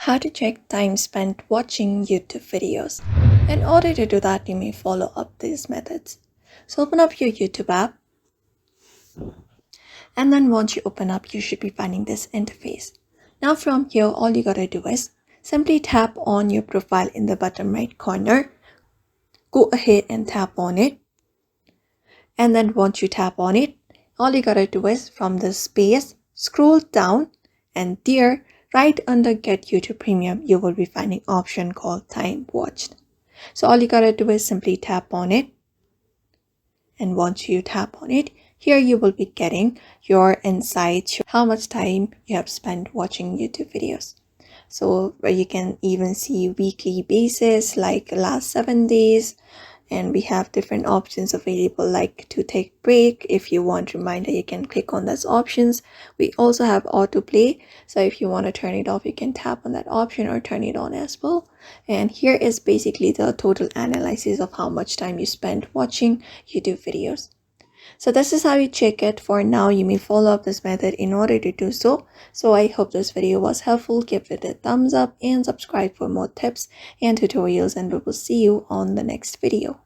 How to check time spent watching YouTube videos. In order to do that, you may follow up these methods. So open up your YouTube app, and then once you open up, you should be finding this interface. Now from here, all you gotta do is simply tap on your profile in the bottom right corner. Go ahead and tap on it. And then once you tap on it, all you gotta do is from the space, scroll down, and there, right under Get YouTube Premium, you will be finding option called Time Watched. So all you gotta do is simply tap on it. And once you tap on it, here you will be getting your insights, how much time you have spent watching YouTube videos. So where you can even see weekly basis like last 7 days, and we have different options available like to take break. If you want reminder, you can click on those options. We also have autoplay, so if you want to turn it off, you can tap on that option or turn it on as well. And here is basically the total analysis of how much time you spent watching YouTube videos. So this is how you check it. For now, you may follow up this method in order to do so. So I hope this video was helpful. Give it a thumbs up and subscribe for more tips and tutorials, and we will see you on the next video.